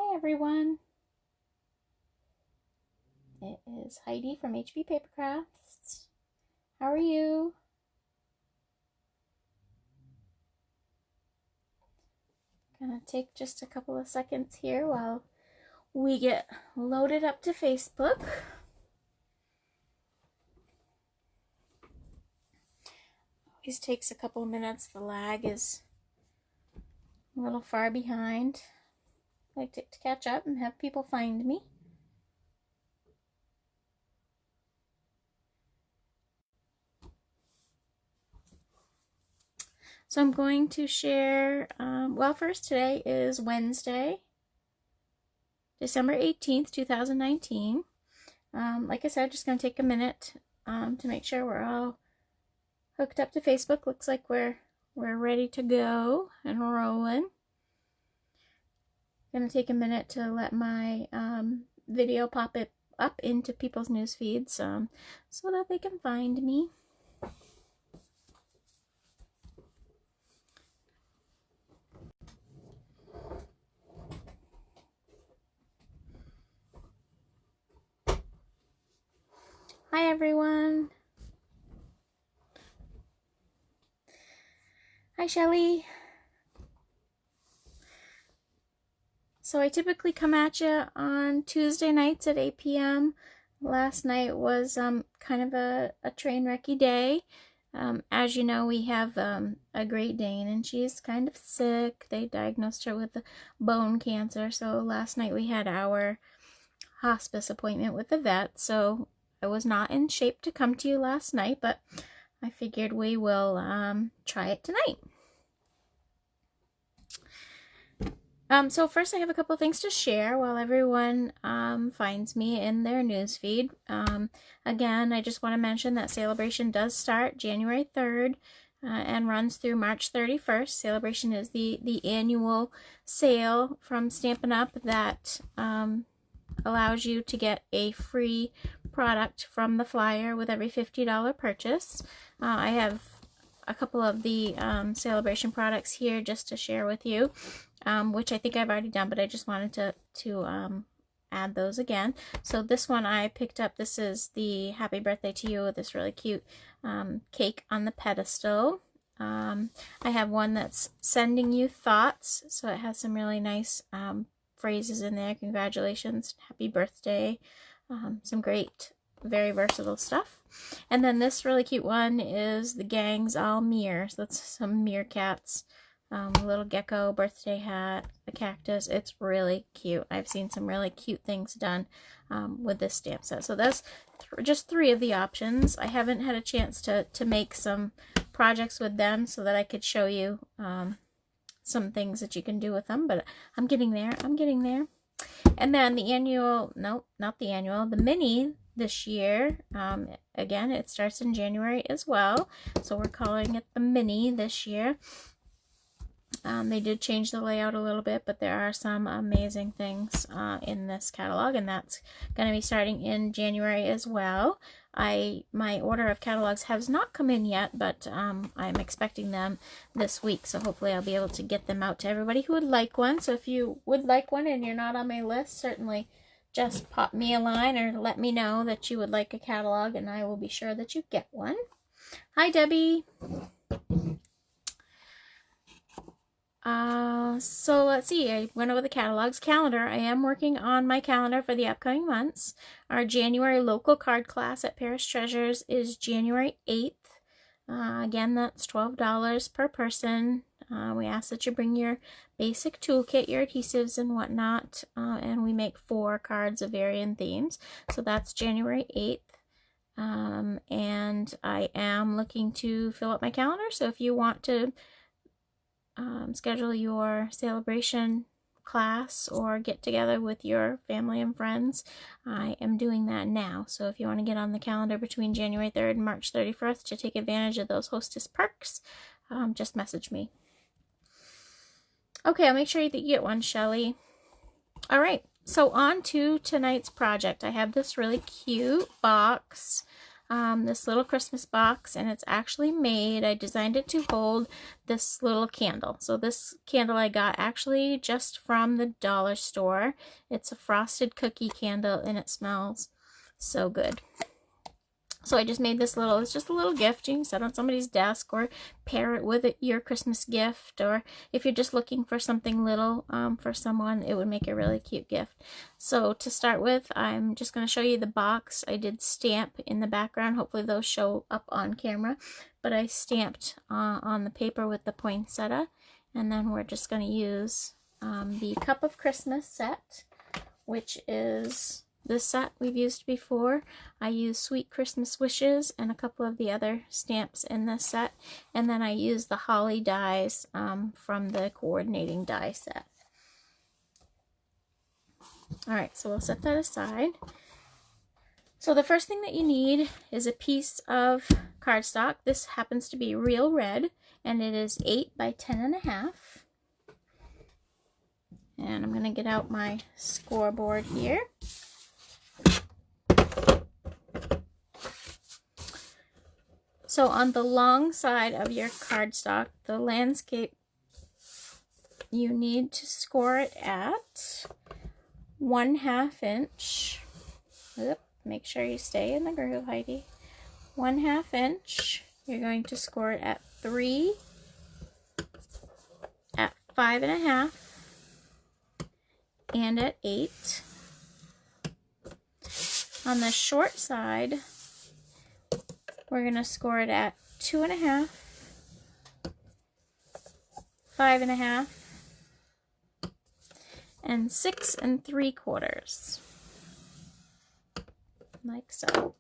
Hi everyone, it is Heidi from HB Paper Crafts. How are you? Gonna take just a couple of seconds here while we get loaded up to Facebook. Always takes a couple of minutes, the lag is a little far behind. I like to catch up and have people find me. So I'm going to share, well, first today is Wednesday, December 18th, 2019. Like I said, just going to take a minute to make sure we're all hooked up to Facebook. Looks like we're ready to go and rolling. Going to take a minute to let my video pop it up into people's news feeds so that they can find me. Hi everyone. Hi Shelly. So I typically come at you on Tuesday nights at 8 p.m. Last night was kind of a train wrecky day. As you know, we have a Great Dane and she's kind of sick. They diagnosed her with bone cancer. So last night we had our hospice appointment with the vet. So I was not in shape to come to you last night, but I figured we will try it tonight. So first I have a couple things to share while everyone finds me in their newsfeed. Again, I just want to mention that Celebration does start January 3rd and runs through March 31st. Celebration is the annual sale from Stampin' Up! That allows you to get a free product from the flyer with every $50 purchase. I have a couple of the Celebration products here just to share with you. Which I think I've already done, but I just wanted to add those again. So this one I picked up. This is the Happy Birthday to You with this really cute cake on the pedestal. I have one that's Sending You Thoughts, so it has some really nice phrases in there. Congratulations, happy birthday. Some great, very versatile stuff. And then this really cute one is the Gang's All Mirror. So that's some meerkats. A little gecko, birthday hat, a cactus. It's really cute. I've seen some really cute things done with this stamp set. So that's just 3 of the options. I haven't had a chance to make some projects with them so that I could show you some things that you can do with them, but I'm getting there. I'm getting there. And then the annual, no, not the annual, the mini this year, again, it starts in January as well. So we're calling it the mini this year. They did change the layout a little bit, but there are some amazing things in this catalog, and that's going to be starting in January as well. My order of catalogs has not come in yet, but I'm expecting them this week, so hopefully I'll be able to get them out to everybody who would like one. So if you would like one and you're not on my list, certainly just pop me a line or let me know that you would like a catalog, and I will be sure that you get one. Hi, Debbie. So let's see, I went over the catalogs. Calendar, I am working on my calendar for the upcoming months. Our January local card class at Paris Treasures is January 8th. Again, that's $12 per person. We ask that you bring your basic toolkit, your adhesives and whatnot, and we make 4 cards of varying themes. So that's January 8th. And I am looking to fill up my calendar, so if you want to schedule your celebration class or get together with your family and friends, I am doing that now. So if you want to get on the calendar between January 3rd and March 31st to take advantage of those hostess perks, just message me. Okay, I'll make sure that you get one, Shelly. All right, so on to tonight's project. I have this really cute box this little Christmas box, and it's actually made, I designed it to hold this little candle. So this candle I got actually just from the dollar store. It's a frosted cookie candle and it smells so good. So I just made this little, it's just a little gift. You can set on somebody's desk or pair it with your Christmas gift, or if you're just looking for something little for someone, it would make a really cute gift. So to start with, I'm just going to show you the box. I did stamp in the background. Hopefully those show up on camera, but I stamped on the paper with the poinsettia, and then we're just going to use the Cup of Christmas set, which is this set we've used before. I used Sweet Christmas Wishes and a couple of the other stamps in this set, and then I used the holly dies from the coordinating die set. Alright, so we'll set that aside. So the first thing that you need is a piece of cardstock. This happens to be real red, and it is 8 by 10.5. And I'm going to get out my scoreboard here. So on the long side of your cardstock, the landscape, you need to score it at 1/2 inch. Oop, make sure you stay in the groove, Heidi. 1/2 inch. You're going to score it at 3, at 5.5, and at 8. On the short side, we're going to score it at 2.5, 5.5, and 6 3/4, like so.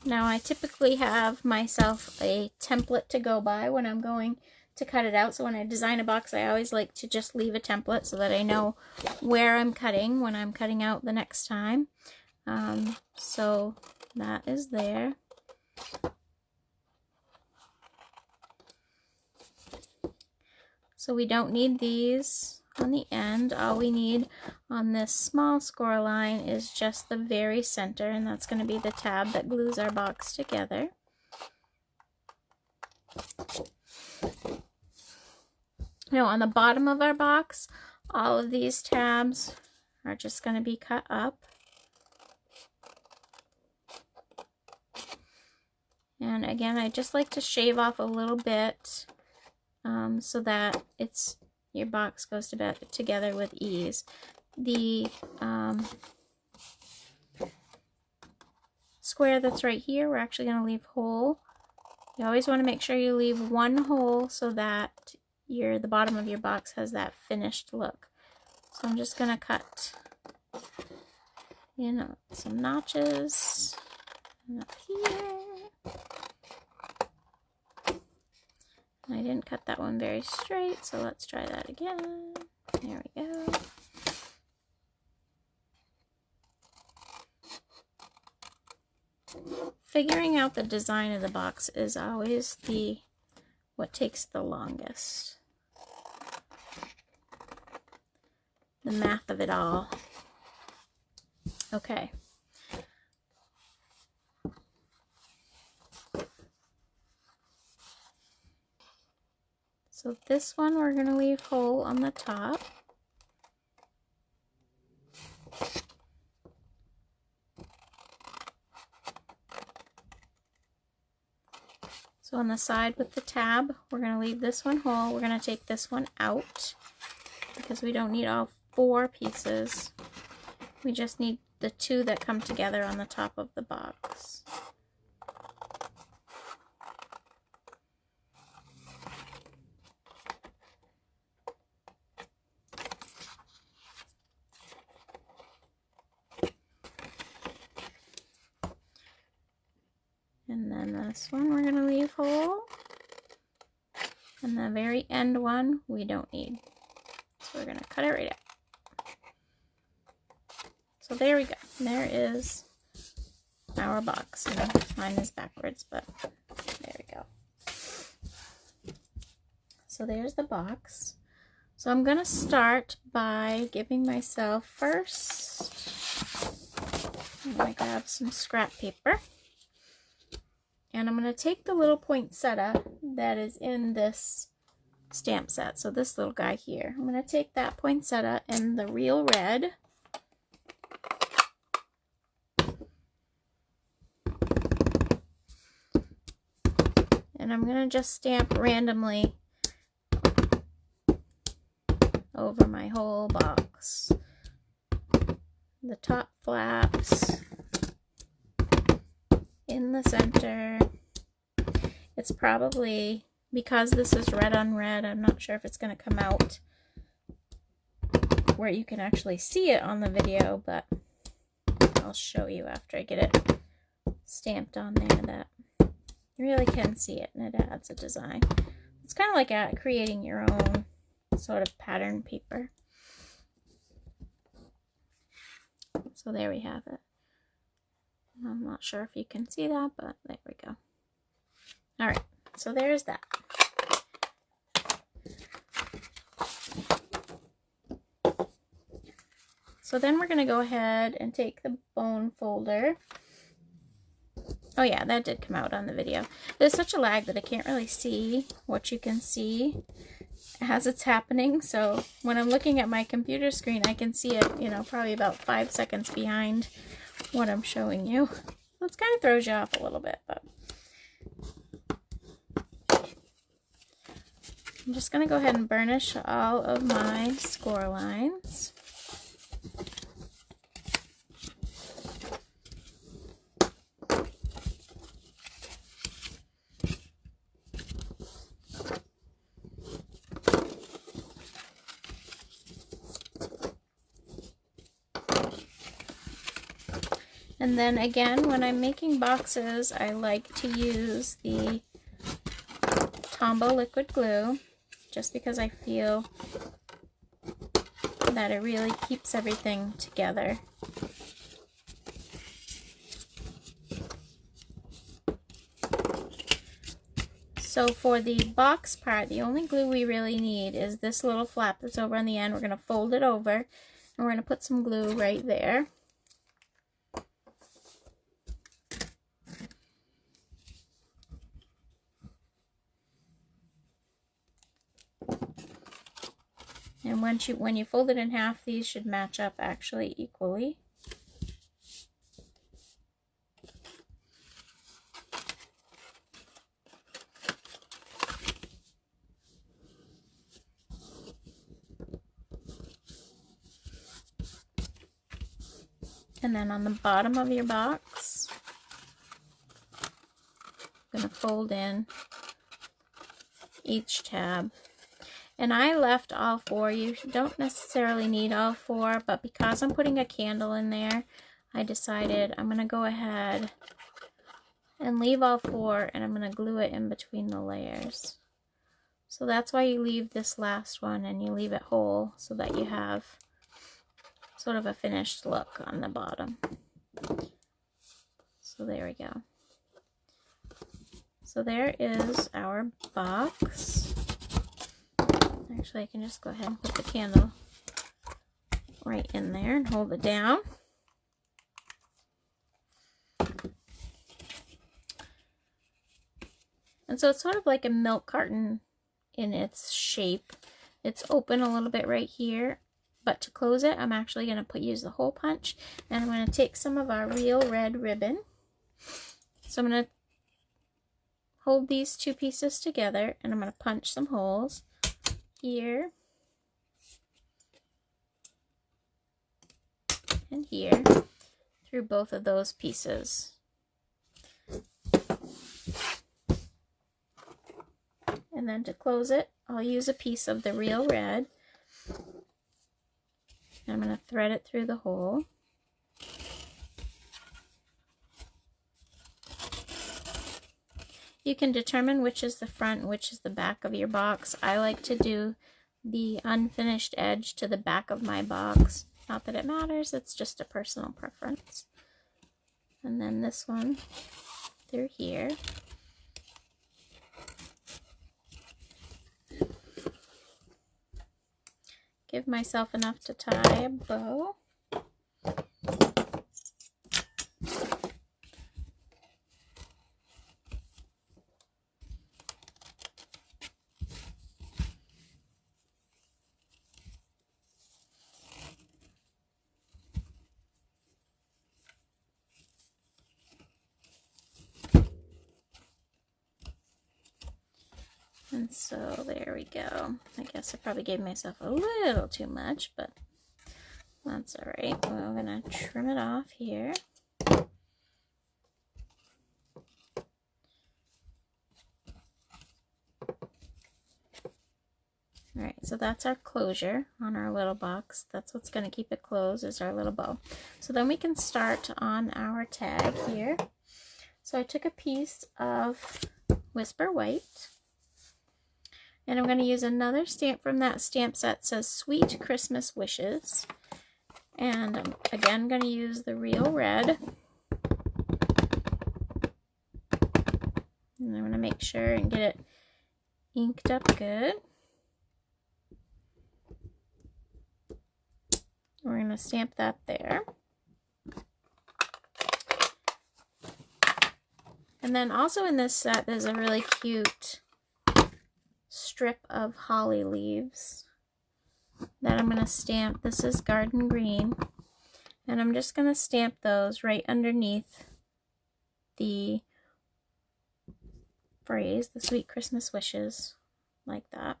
Now I typically have myself a template to go by when I'm going to cut it out. So when I design a box, I always like to just leave a template so that I know where I'm cutting when I'm cutting out the next time. So that is there. So we don't need these on the end. All we need on this small score line is just the very center, and that's going to be the tab that glues our box together. Now on the bottom of our box, all of these tabs are just going to be cut up. And again, I just like to shave off a little bit so that your box goes together with ease. The square that's right here, we're actually going to leave whole. You always want to make sure you leave one hole so that the bottom of your box has that finished look. So I'm just going to cut, some notches up here. I didn't cut that one very straight, so let's try that again. There we go. Figuring out the design of the box is always what takes the longest. The math of it all. Okay. So this one we're going to leave whole on the top. So on the side with the tab, we're going to leave this one whole. We're going to take this one out because we don't need all 4 pieces. We just need the 2 that come together on the top of the box. And then this one we're going to leave whole. And the very end one we don't need. So we're going to cut it right out. So there we go. There is our box. And mine is backwards, but there we go. so there's the box. So I'm going to start by giving myself first, I'm going to grab some scrap paper, and I'm going to take the little poinsettia that is in this stamp set. So this little guy here, I'm going to take that poinsettia in the real red, and I'm going to just stamp randomly over my whole box. The top flaps, in the center. It's probably, because this is red on red, I'm not sure if it's going to come out where you can actually see it on the video, but I'll show you after I get it stamped on there that you really can see it, and it adds a design. It's kind of like creating your own sort of pattern paper. So there we have it. I'm not sure if you can see that, but there we go. All right, so there's that. So then we're going to go ahead and take the bone folder. Oh yeah, that did come out on the video. There's such a lag that I can't really see what you can see as it's happening. So when I'm looking at my computer screen, I can see it, you know, probably about 5 seconds behind what I'm showing you. So it kind of throws you off a little bit, but I'm just going to go ahead and burnish all of my score lines. And then again, when I'm making boxes, I like to use the Tombow liquid glue, just because I feel that it really keeps everything together. So for the box part, the only glue we really need is this little flap that's over on the end. We're going to fold it over, and we're going to put some glue right there. And when you fold it in half, these should match up actually equally. And then on the bottom of your box, I'm going to fold in each tab. And I left all 4. You don't necessarily need all 4, but because I'm putting a candle in there, I decided I'm going to go ahead and leave all 4, and I'm going to glue it in between the layers. So that's why you leave this last one and you leave it whole, so that you have sort of a finished look on the bottom. So there we go. So there is our box. Actually, I can just go ahead and put the candle right in there and hold it down. And so it's sort of like a milk carton in its shape. It's open a little bit right here, but to close it, I'm actually going to use the hole punch, and I'm going to take some of our real red ribbon. So I'm going to hold these 2 pieces together, and I'm going to punch some holes here and here through both of those pieces. And then to close it, I'll use a piece of the real red. I'm going to thread it through the hole. You can determine which is the front and which is the back of your box. I like to do the unfinished edge to the back of my box. Not that it matters, it's just a personal preference. And then this one through here. give myself enough to tie a bow. And so there we go. I guess I probably gave myself a little too much, but that's all right. We're gonna trim it off here. All right, so that's our closure on our little box. That's what's gonna keep it closed, is our little bow. So then we can start on our tag here. So I took a piece of Whisper White, and I'm going to use another stamp from that stamp set that says Sweet Christmas Wishes. And I'm again going to use the Real Red. And I'm going to make sure and get it inked up good. We're going to stamp that there. And then also in this set, there's a really cute strip of holly leaves that I'm going to stamp. This is Garden Green, and I'm just going to stamp those right underneath the phrase, the Sweet Christmas Wishes, like that.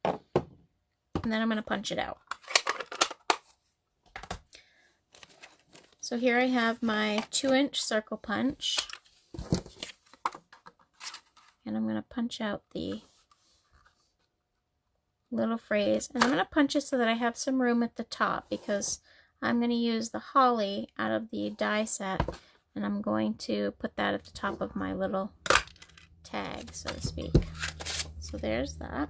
And then I'm going to punch it out. So here I have my 2-inch circle punch, and I'm going to punch out the little phrase, and I'm going to punch it so that I have some room at the top, because I'm going to use the holly out of the die set, and I'm going to put that at the top of my little tag, so to speak. So there's that.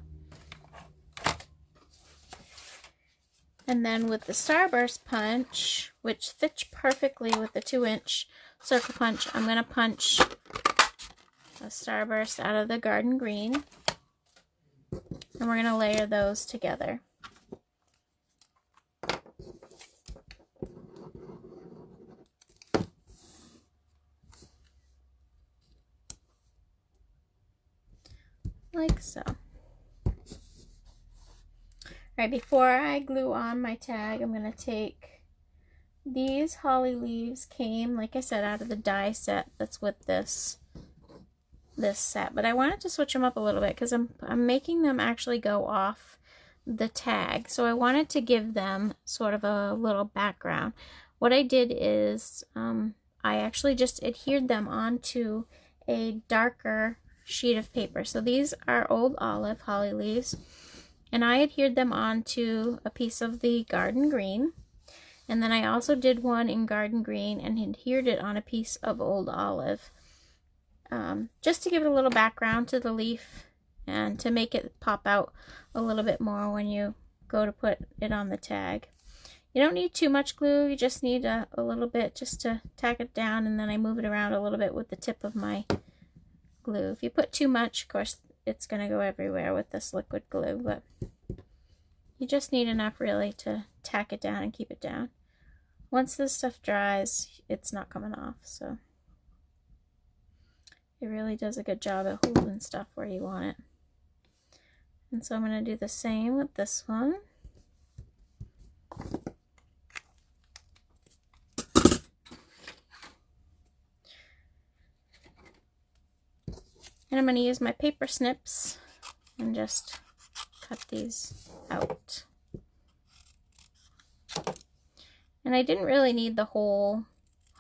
And then with the Starburst punch, which fits perfectly with the 2-inch circle punch, I'm going to punch a Starburst out of the Garden Green. And we're going to layer those together. Like so. Alright, before I glue on my tag, I'm going to take these holly leaves, came, like I said, out of the die set that's with this set, but I wanted to switch them up a little bit because I'm making them actually go off the tag, so I wanted to give them sort of a little background. What I did is I actually just adhered them onto a darker sheet of paper. So these are Old Olive holly leaves, and I adhered them onto a piece of the Garden Green, and then I also did one in Garden Green and adhered it on a piece of Old Olive. Just to give it a little background to the leaf and to make it pop out a little bit more when you go to put it on the tag. You don't need too much glue, you just need a little bit just to tack it down, and then I move it around a little bit with the tip of my glue. If you put too much, of course, it's going to go everywhere with this liquid glue, but you just need enough really to tack it down and keep it down. Once this stuff dries, it's not coming off, so it really does a good job of holding stuff where you want it. And so I'm going to do the same with this one. And I'm going to use my paper snips and just cut these out. And I didn't really need the whole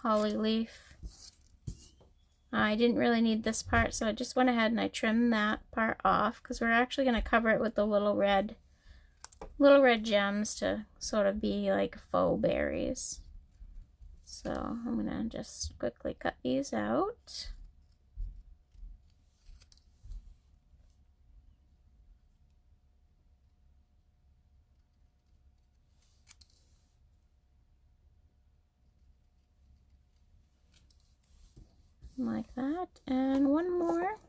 holly leaf. I didn't really need this part, so I just went ahead and I trimmed that part off because we're actually going to cover it with the little red gems to sort of be like faux berries. So I'm going to just quickly cut these out. Like that, and one more.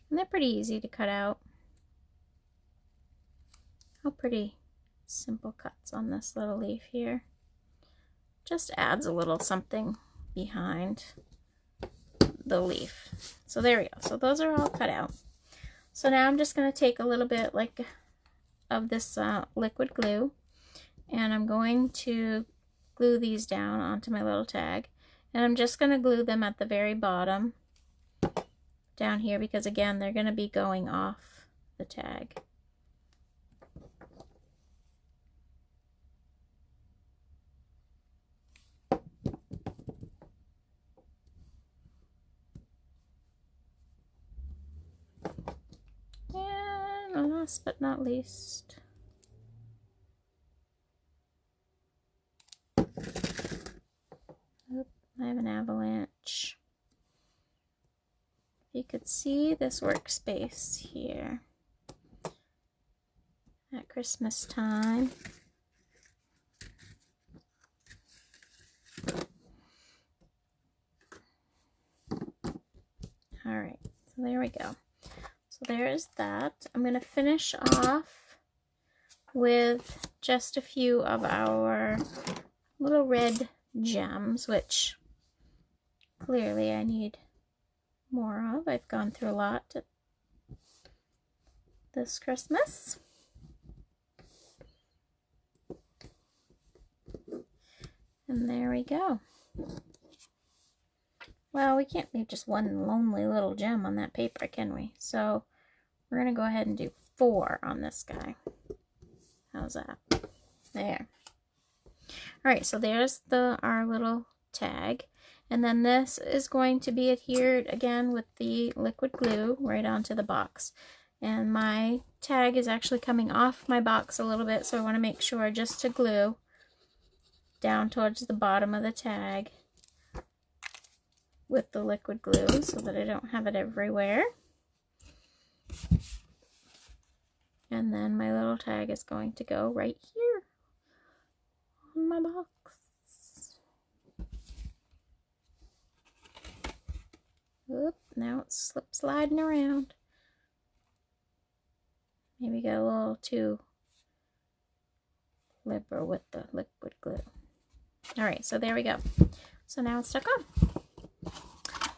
And they're pretty easy to cut out. Oh, pretty simple cuts on this little leaf here. Just adds a little something behind the leaf. So there we go. So those are all cut out. So now I'm just going to take a little bit like of this liquid glue, and I'm going to glue these down onto my little tag, and I'm just going to glue them at the very bottom down here, because again they're going to be going off the tag. And last but not least, I have an avalanche. If you could see this workspace here at Christmas time. All right, so there we go. So there's that. I'm going to finish off with just a few of our little red gems, which clearly I need more of. I've gone through a lot this Christmas. And there we go. Well, we can't leave just one lonely little gem on that paper, can we? So we're going to go ahead and do 4 on this guy. How's that? There. All right, so there's our little tag. And then this is going to be adhered again with the liquid glue right onto the box. And my tag is actually coming off my box a little bit, so I want to make sure just to glue down towards the bottom of the tag with the liquid glue so that I don't have it everywhere. And then my little tag is going to go right here on my box. Oop, now it's slip sliding around. Maybe got a little too liberal with the liquid glue. Alright, so there we go. So now it's stuck on.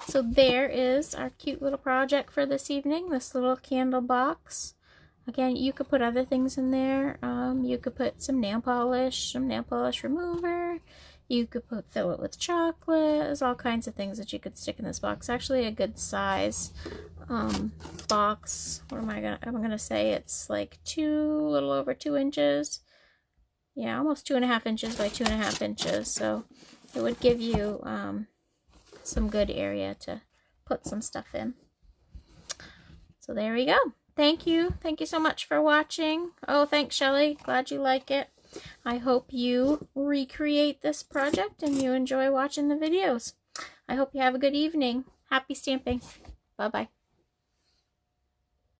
So there is our cute little project for this evening, this little candle box. Again, you could put other things in there. You could put some nail polish remover. You could fill it with chocolate. There's all kinds of things that you could stick in this box. Actually, a good size box. What am I gonna? I'm gonna say it's like a little over 2 inches. Yeah, almost 2.5 inches by 2.5 inches. So it would give you some good area to put some stuff in. So there we go. Thank you so much for watching. Oh, thanks, Shelly. Glad you like it. I hope you recreate this project and you enjoy watching the videos. I hope you have a good evening. Happy stamping. Bye-bye.